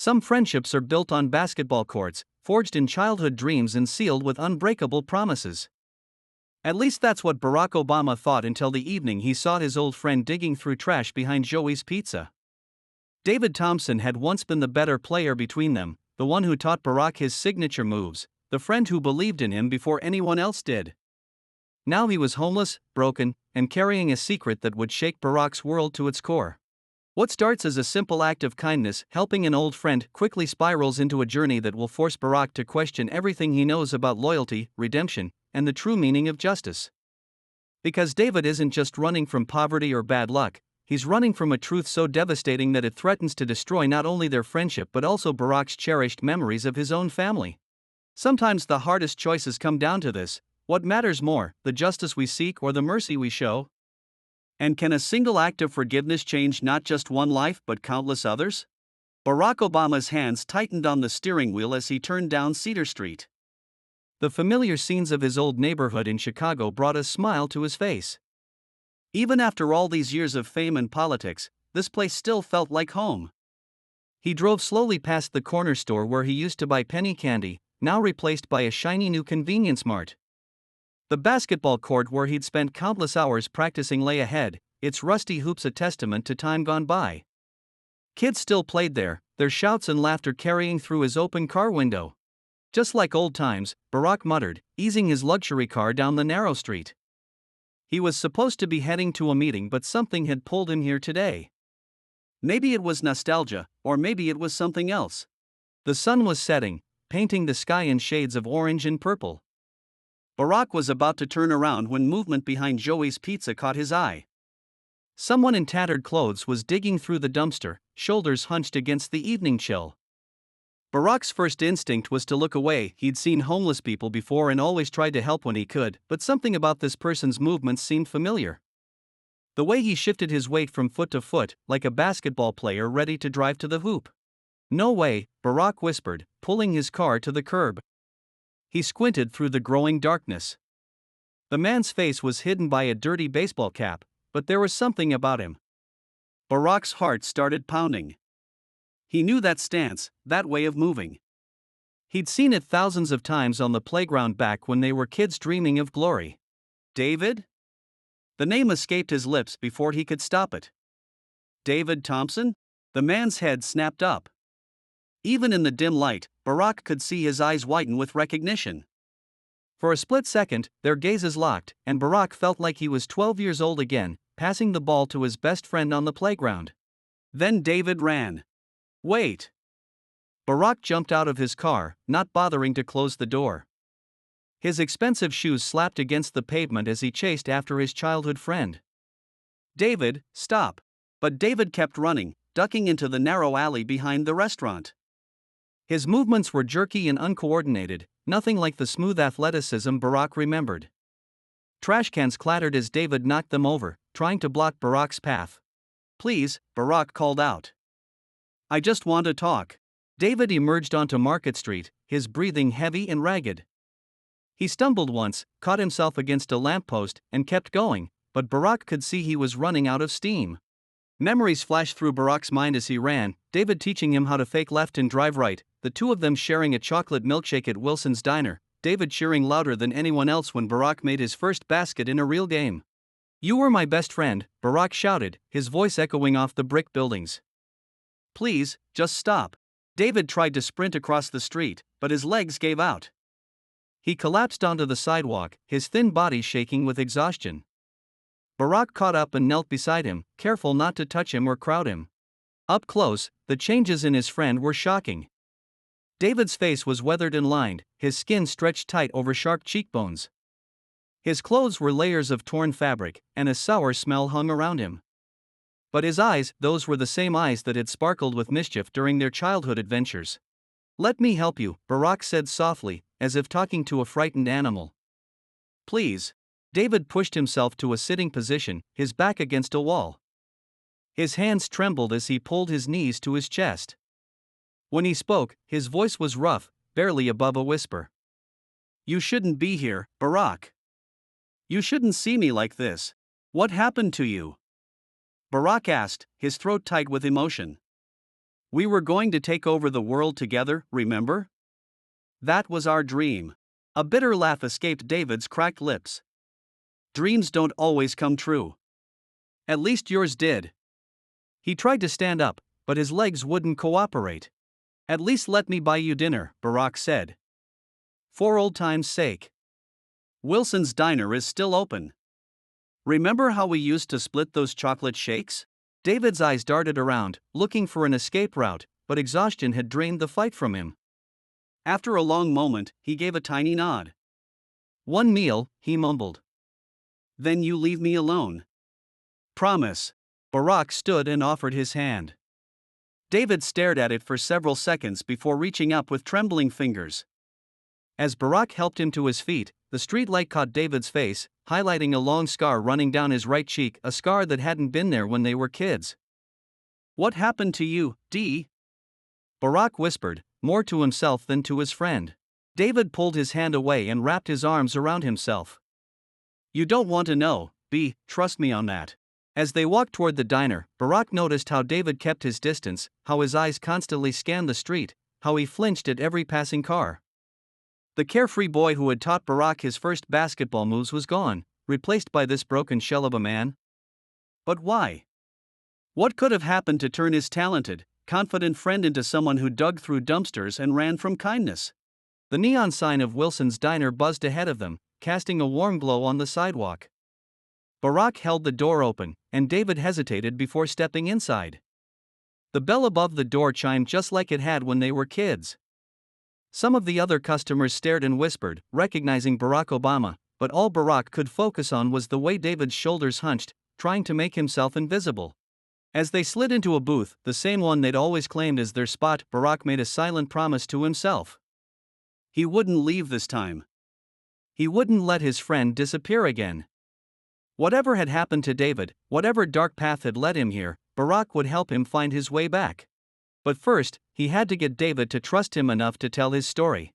Some friendships are built on basketball courts, forged in childhood dreams and sealed with unbreakable promises. At least that's what Barack Obama thought until the evening he saw his old friend digging through trash behind Joey's Pizza. David Thompson had once been the better player between them, the one who taught Barack his signature moves, the friend who believed in him before anyone else did. Now he was homeless, broken, and carrying a secret that would shake Barack's world to its core. What starts as a simple act of kindness, helping an old friend, quickly spirals into a journey that will force Barack to question everything he knows about loyalty, redemption, and the true meaning of justice. Because David isn't just running from poverty or bad luck, he's running from a truth so devastating that it threatens to destroy not only their friendship but also Barack's cherished memories of his own family. Sometimes the hardest choices come down to this: what matters more, the justice we seek or the mercy we show? And can a single act of forgiveness change not just one life but countless others? Barack Obama's hands tightened on the steering wheel as he turned down Cedar Street. The familiar scenes of his old neighborhood in Chicago brought a smile to his face. Even after all these years of fame and politics, this place still felt like home. He drove slowly past the corner store where he used to buy penny candy, now replaced by a shiny new convenience mart. The basketball court where he'd spent countless hours practicing lay ahead, its rusty hoops a testament to time gone by. Kids still played there, their shouts and laughter carrying through his open car window. Just like old times, Barack muttered, easing his luxury car down the narrow street. He was supposed to be heading to a meeting, but something had pulled him here today. Maybe it was nostalgia, or maybe it was something else. The sun was setting, painting the sky in shades of orange and purple. Barack was about to turn around when movement behind Joey's Pizza caught his eye. Someone in tattered clothes was digging through the dumpster, shoulders hunched against the evening chill. Barack's first instinct was to look away. He'd seen homeless people before and always tried to help when he could, but something about this person's movements seemed familiar. The way he shifted his weight from foot to foot, like a basketball player ready to drive to the hoop. "No way," Barack whispered, pulling his car to the curb. He squinted through the growing darkness. The man's face was hidden by a dirty baseball cap, but there was something about him. Barack's heart started pounding. He knew that stance, that way of moving. He'd seen it thousands of times on the playground back when they were kids dreaming of glory. David? The name escaped his lips before he could stop it. David Thompson? The man's head snapped up. Even in the dim light, Barack could see his eyes widen with recognition. For a split second, their gazes locked, and Barack felt like he was 12 years old again, passing the ball to his best friend on the playground. Then David ran. "Wait!" Barack jumped out of his car, not bothering to close the door. His expensive shoes slapped against the pavement as he chased after his childhood friend. "David, stop!" But David kept running, ducking into the narrow alley behind the restaurant. His movements were jerky and uncoordinated, nothing like the smooth athleticism Barack remembered. Trash cans clattered as David knocked them over, trying to block Barack's path. "Please," Barack called out. "I just want to talk." David emerged onto Market Street, his breathing heavy and ragged. He stumbled once, caught himself against a lamppost, and kept going, but Barack could see he was running out of steam. Memories flashed through Barack's mind as he ran, David teaching him how to fake left and drive right, the two of them sharing a chocolate milkshake at Wilson's Diner, David cheering louder than anyone else when Barack made his first basket in a real game. "You were my best friend," Barack shouted, his voice echoing off the brick buildings. "Please, just stop." David tried to sprint across the street, but his legs gave out. He collapsed onto the sidewalk, his thin body shaking with exhaustion. Barack caught up and knelt beside him, careful not to touch him or crowd him. Up close, the changes in his friend were shocking. David's face was weathered and lined, his skin stretched tight over sharp cheekbones. His clothes were layers of torn fabric, and a sour smell hung around him. But his eyes, those were the same eyes that had sparkled with mischief during their childhood adventures. "Let me help you," Barack said softly, as if talking to a frightened animal. "Please." David pushed himself to a sitting position, his back against a wall. His hands trembled as he pulled his knees to his chest. When he spoke, his voice was rough, barely above a whisper. "You shouldn't be here, Barack. You shouldn't see me like this. What happened to you?" Barack asked, his throat tight with emotion. We were going to take over the world together, remember? That was our dream. A bitter laugh escaped David's cracked lips. Dreams don't always come true. At least yours did. He tried to stand up, but his legs wouldn't cooperate. At least let me buy you dinner, Barack said. For old time's sake. Wilson's Diner is still open. Remember how we used to split those chocolate shakes? David's eyes darted around, looking for an escape route, but exhaustion had drained the fight from him. After a long moment, he gave a tiny nod. One meal, he mumbled. Then you leave me alone. Promise. Barack stood and offered his hand. David stared at it for several seconds before reaching up with trembling fingers. As Barack helped him to his feet, the streetlight caught David's face, highlighting a long scar running down his right cheek, a scar that hadn't been there when they were kids. What happened to you, Dee? Barack whispered, more to himself than to his friend. David pulled his hand away and wrapped his arms around himself. You don't want to know, B, trust me on that. As they walked toward the diner, Barack noticed how David kept his distance, how his eyes constantly scanned the street, how he flinched at every passing car. The carefree boy who had taught Barack his first basketball moves was gone, replaced by this broken shell of a man. But why? What could have happened to turn his talented, confident friend into someone who dug through dumpsters and ran from kindness? The neon sign of Wilson's Diner buzzed ahead of them, casting a warm glow on the sidewalk. Barack held the door open, and David hesitated before stepping inside. The bell above the door chimed just like it had when they were kids. Some of the other customers stared and whispered, recognizing Barack Obama, but all Barack could focus on was the way David's shoulders hunched, trying to make himself invisible. As they slid into a booth, the same one they'd always claimed as their spot, Barack made a silent promise to himself. He wouldn't leave this time. He wouldn't let his friend disappear again. Whatever had happened to David, whatever dark path had led him here, Barack would help him find his way back. But first, he had to get David to trust him enough to tell his story.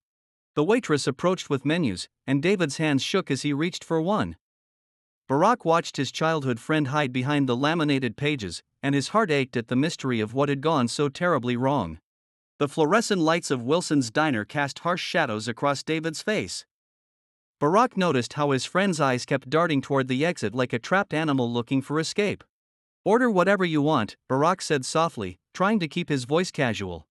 The waitress approached with menus, and David's hands shook as he reached for one. Barack watched his childhood friend hide behind the laminated pages, and his heart ached at the mystery of what had gone so terribly wrong. The fluorescent lights of Wilson's Diner cast harsh shadows across David's face. Barack noticed how his friend's eyes kept darting toward the exit like a trapped animal looking for escape. Order whatever you want, Barack said softly, trying to keep his voice casual.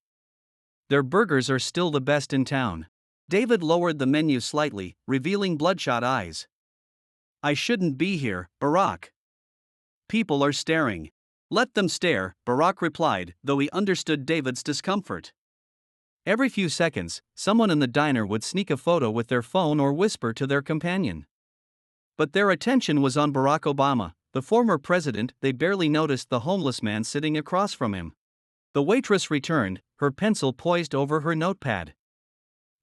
Their burgers are still the best in town. David lowered the menu slightly, revealing bloodshot eyes. I shouldn't be here, Barack. People are staring. Let them stare, Barack replied, though he understood David's discomfort. Every few seconds, someone in the diner would sneak a photo with their phone or whisper to their companion. But their attention was on Barack Obama, the former president. They barely noticed the homeless man sitting across from him. The waitress returned, her pencil poised over her notepad.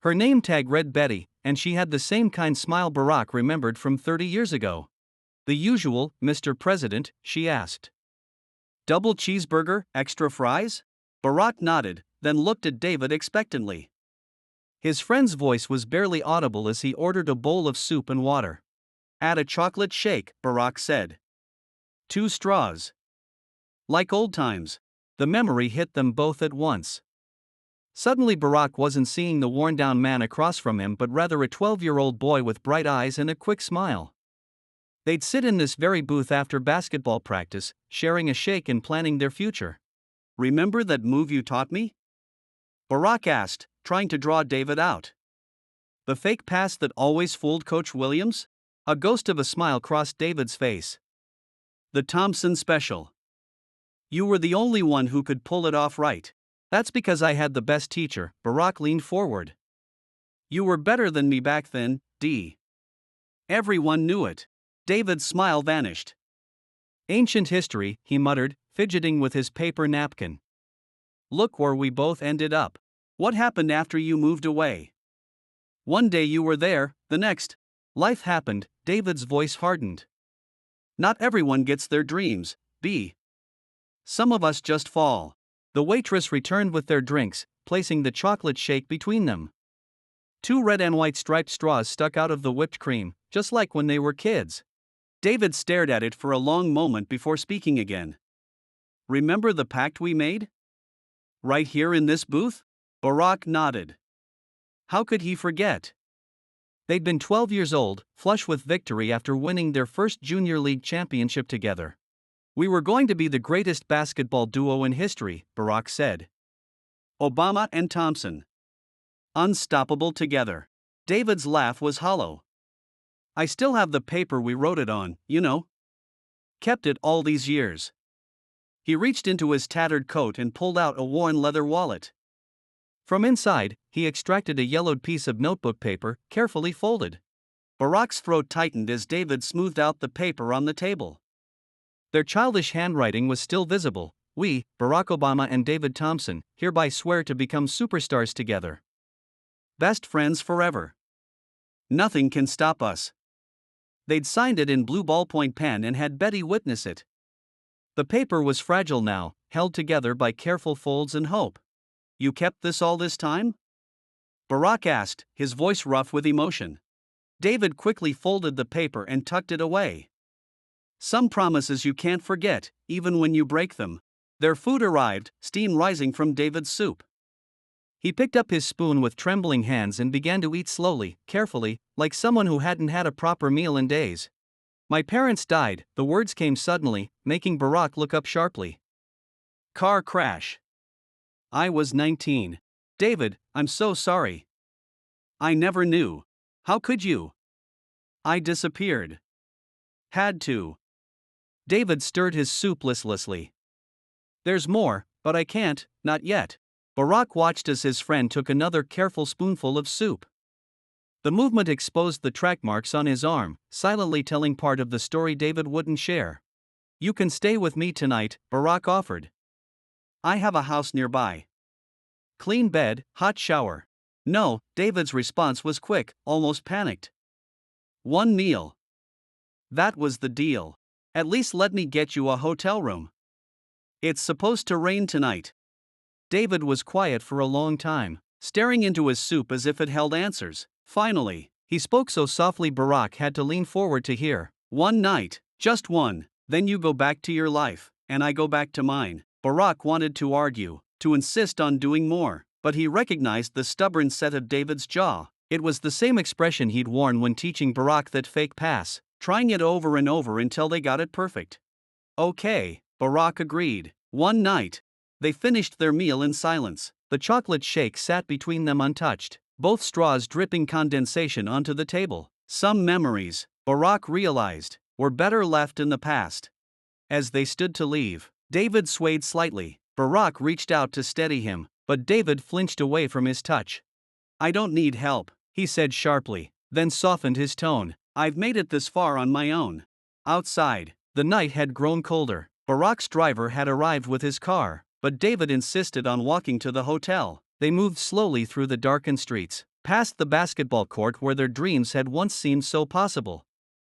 Her name tag read Betty, and she had the same kind smile Barack remembered from 30 years ago. The usual, Mr. President, she asked. Double cheeseburger, extra fries? Barack nodded, then looked at David expectantly. His friend's voice was barely audible as he ordered a bowl of soup and water. Add a chocolate shake, Barack said. 2 straws. Like old times. The memory hit them both at once. Suddenly Barack wasn't seeing the worn-down man across from him but rather a 12-year-old boy with bright eyes and a quick smile. They'd sit in this very booth after basketball practice, sharing a shake and planning their future. Remember that move you taught me? Barack asked, trying to draw David out. The fake pass that always fooled Coach Williams? A ghost of a smile crossed David's face. The Thompson special. You were the only one who could pull it off right. That's because I had the best teacher, Barack leaned forward. You were better than me back then, D. Everyone knew it. David's smile vanished. Ancient history, he muttered, fidgeting with his paper napkin. Look where we both ended up. What happened after you moved away? One day you were there, the next. Life happened, David's voice hardened. Not everyone gets their dreams, B. Some of us just fall. The waitress returned with their drinks, placing the chocolate shake between them. 2 red and white striped straws stuck out of the whipped cream, just like when they were kids. David stared at it for a long moment before speaking again. Remember the pact we made? Right here in this booth? Barack nodded. How could he forget? They'd been 12 years old, flush with victory after winning their first Junior League championship together. We were going to be the greatest basketball duo in history, Barack said. Obama and Thompson. Unstoppable together. David's laugh was hollow. I still have the paper we wrote it on, you know. Kept it all these years. He reached into his tattered coat and pulled out a worn leather wallet. From inside, he extracted a yellowed piece of notebook paper, carefully folded. Barack's throat tightened as David smoothed out the paper on the table. Their childish handwriting was still visible. We, Barack Obama and David Thompson, hereby swear to become superstars together. Best friends forever. Nothing can stop us. They'd signed it in blue ballpoint pen and had Betty witness it. The paper was fragile now, held together by careful folds and hope. You kept this all this time? Barack asked, his voice rough with emotion. David quickly folded the paper and tucked it away. Some promises you can't forget, even when you break them. Their food arrived, steam rising from David's soup. He picked up his spoon with trembling hands and began to eat slowly, carefully, like someone who hadn't had a proper meal in days. My parents died, the words came suddenly, making Barack look up sharply. Car crash. I was 19. David, I'm so sorry. I never knew. How could you? I disappeared. Had to. David stirred his soup listlessly. There's more, but I can't, not yet. Barack watched as his friend took another careful spoonful of soup. The movement exposed the track marks on his arm, silently telling part of the story David wouldn't share. You can stay with me tonight, Barack offered. I have a house nearby. Clean bed, hot shower. No, David's response was quick, almost panicked. One meal. That was the deal. At least let me get you a hotel room. It's supposed to rain tonight. David was quiet for a long time, staring into his soup as if it held answers. Finally, he spoke so softly Barack had to lean forward to hear. One night, just one, then you go back to your life, and I go back to mine. Barack wanted to argue, to insist on doing more, but he recognized the stubborn set of David's jaw. It was the same expression he'd worn when teaching Barack that fake pass, trying it over and over until they got it perfect. Okay, Barack agreed. One night, they finished their meal in silence. The chocolate shake sat between them untouched, both straws dripping condensation onto the table. Some memories, Barack realized, were better left in the past. As they stood to leave, David swayed slightly. Barack reached out to steady him, but David flinched away from his touch. I don't need help, he said sharply, then softened his tone. I've made it this far on my own. Outside, the night had grown colder. Barack's driver had arrived with his car, but David insisted on walking to the hotel. They moved slowly through the darkened streets, past the basketball court where their dreams had once seemed so possible.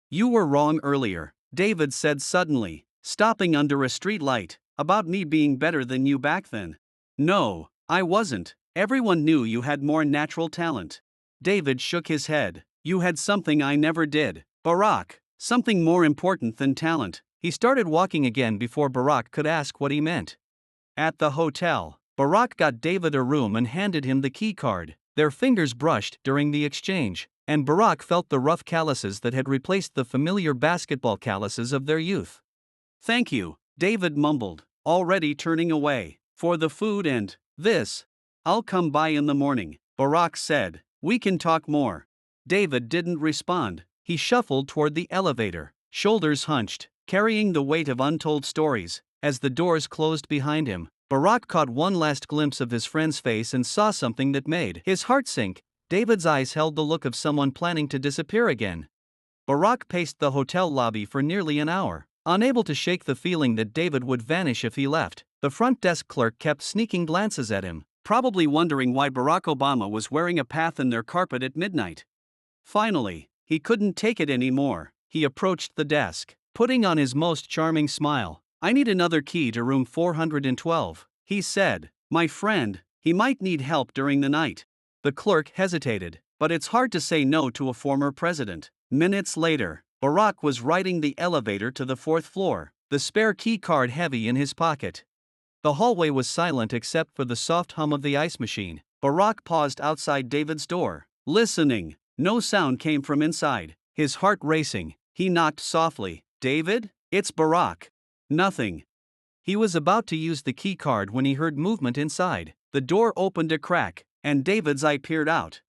You were wrong earlier, David said suddenly, stopping under a street light, about me being better than you back then. No, I wasn't. Everyone knew you had more natural talent. David shook his head. You had something I never did, Barack, something more important than talent. He started walking again before Barack could ask what he meant. At the hotel, Barack got David a room and handed him the key card. Their fingers brushed during the exchange, and Barack felt the rough calluses that had replaced the familiar basketball calluses of their youth. Thank you, David mumbled, already turning away. For the food and this. I'll come by in the morning, Barack said. We can talk more. David didn't respond. He shuffled toward the elevator, shoulders hunched, carrying the weight of untold stories. As the doors closed behind him, Barack caught one last glimpse of his friend's face and saw something that made his heart sink. David's eyes held the look of someone planning to disappear again. Barack paced the hotel lobby for nearly an hour, unable to shake the feeling that David would vanish if he left. The front desk clerk kept sneaking glances at him, probably wondering why Barack Obama was wearing a path in their carpet at midnight. Finally, he couldn't take it anymore. He approached the desk, putting on his most charming smile. I need another key to room 412, he said. My friend, he might need help during the night. The clerk hesitated, but it's hard to say no to a former president. Minutes later, Barack was riding the elevator to the 4th floor, the spare key card heavy in his pocket. The hallway was silent except for the soft hum of the ice machine. Barack paused outside David's door, listening. No sound came from inside. His heart racing, he knocked softly. "David? It's Barack." Nothing. He was about to use the key card when he heard movement inside. The door opened a crack, and David's eye peered out.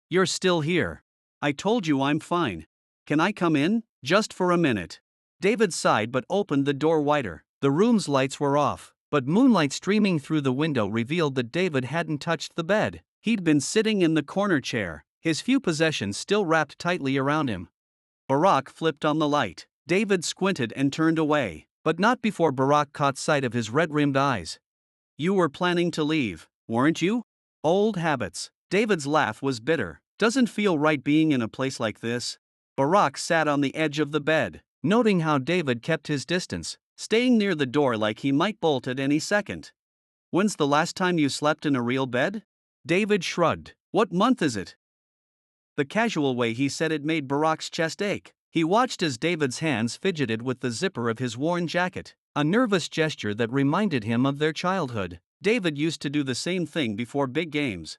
"You're still here. I told you I'm fine. Can I come in? Just for a minute." David sighed but opened the door wider. The room's lights were off, but moonlight streaming through the window revealed that David hadn't touched the bed. He'd been sitting in the corner chair, his few possessions still wrapped tightly around him. Barack flipped on the light. David squinted and turned away, but not before Barack caught sight of his red-rimmed eyes. "You were planning to leave, weren't you?" "Old habits." David's laugh was bitter. "Doesn't feel right being in a place like this." Barack sat on the edge of the bed, noting how David kept his distance, staying near the door like he might bolt at any second. "When's the last time you slept in a real bed?" David shrugged. "What month is it?" The casual way he said it made Barack's chest ache. He watched as David's hands fidgeted with the zipper of his worn jacket, a nervous gesture that reminded him of their childhood. David used to do the same thing before big games.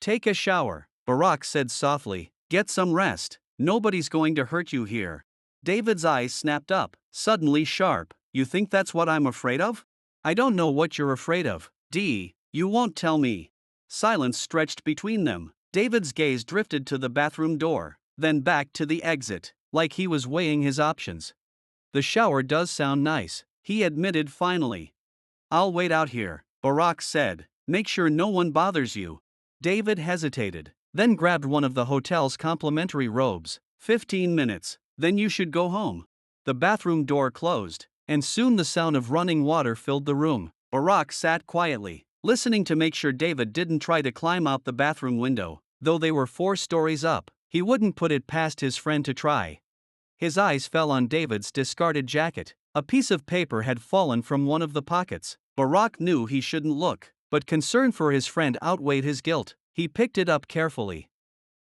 "Take a shower," Barack said softly. "Get some rest. Nobody's going to hurt you here." David's eyes snapped up, suddenly sharp. "You think that's what I'm afraid of?" "I don't know what you're afraid of, D. You won't tell me." Silence stretched between them. David's gaze drifted to the bathroom door, then back to the exit, like he was weighing his options. "The shower does sound nice," he admitted finally. "I'll wait out here," Barack said. "Make sure no one bothers you." David hesitated, then grabbed one of the hotel's complimentary robes. 15 minutes, then you should go home." The bathroom door closed, and soon the sound of running water filled the room. Barack sat quietly, listening to make sure David didn't try to climb out the bathroom window. Though they were 4 stories up, he wouldn't put it past his friend to try. His eyes fell on David's discarded jacket. A piece of paper had fallen from one of the pockets. Barack knew he shouldn't look, but concern for his friend outweighed his guilt. He picked it up carefully.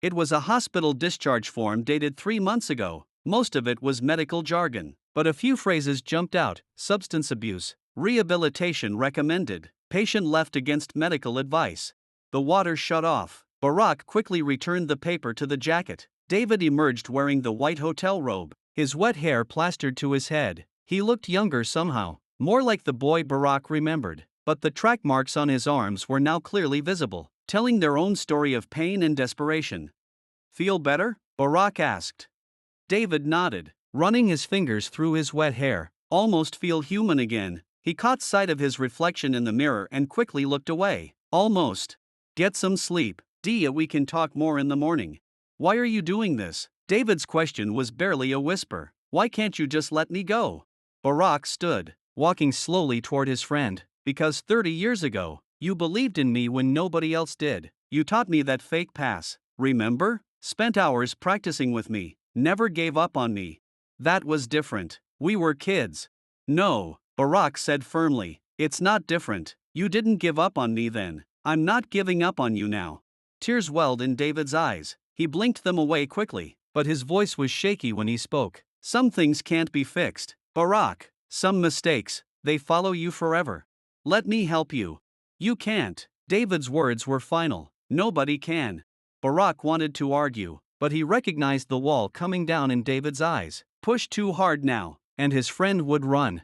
It was a hospital discharge form dated 3 months ago. Most of it was medical jargon, but a few phrases jumped out: substance abuse, rehabilitation recommended, patient left against medical advice. The water shut off. Barack quickly returned the paper to the jacket. David emerged wearing the white hotel robe, his wet hair plastered to his head. He looked younger somehow, more like the boy Barack remembered, but the track marks on his arms were now clearly visible, telling their own story of pain and desperation. "Feel better?" Barack asked. David nodded, running his fingers through his wet hair. "Almost feel human again." He caught sight of his reflection in the mirror and quickly looked away. "Almost. Get some sleep. Dia, we can talk more in the morning." "Why are you doing this?" David's question was barely a whisper. "Why can't you just let me go?" Barack stood, walking slowly toward his friend. "Because 30 years ago, you believed in me when nobody else did. You taught me that fake pass, remember? Spent hours practicing with me, never gave up on me. That was different. We were kids." "No," Barack said firmly. "It's not different. You didn't give up on me then. I'm not giving up on you now." Tears welled in David's eyes. He blinked them away quickly, but his voice was shaky when he spoke. "Some things can't be fixed, Barack. Some mistakes, they follow you forever. Let me help you." "You can't." David's words were final. "Nobody can." Barack wanted to argue, but he recognized the wall coming down in David's eyes. Push too hard now, and his friend would run.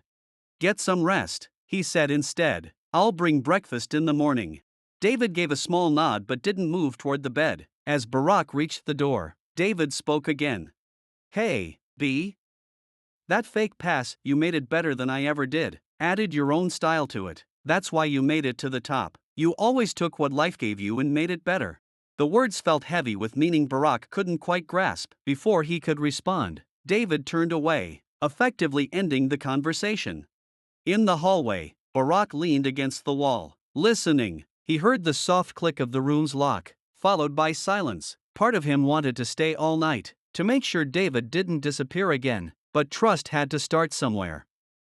"Get some rest," he said instead. "I'll bring breakfast in the morning." David gave a small nod but didn't move toward the bed. As Barack reached the door, David spoke again. "Hey, B. That fake pass, you made it better than I ever did. Added your own style to it. That's why you made it to the top. You always took what life gave you and made it better." The words felt heavy with meaning Barack couldn't quite grasp. Before he could respond, David turned away, effectively ending the conversation. In the hallway, Barack leaned against the wall, listening. He heard the soft click of the room's lock, followed by silence. Part of him wanted to stay all night, to make sure David didn't disappear again, but trust had to start somewhere.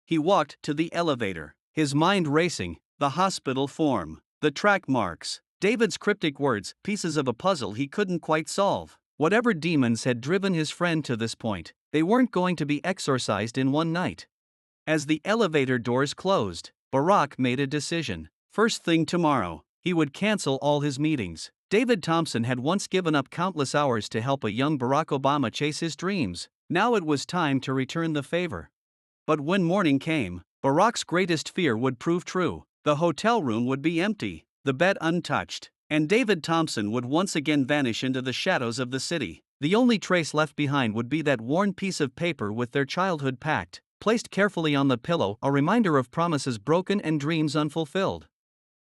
He walked to the elevator, his mind racing. The hospital form, the track marks, David's cryptic words, pieces of a puzzle he couldn't quite solve. Whatever demons had driven his friend to this point, they weren't going to be exorcised in one night. As the elevator doors closed, Barack made a decision. First thing tomorrow, he would cancel all his meetings. David Thompson had once given up countless hours to help a young Barack Obama chase his dreams. Now it was time to return the favor. But when morning came, Barack's greatest fear would prove true. The hotel room would be empty, the bed untouched, and David Thompson would once again vanish into the shadows of the city. The only trace left behind would be that worn piece of paper with their childhood pact, placed carefully on the pillow, a reminder of promises broken and dreams unfulfilled.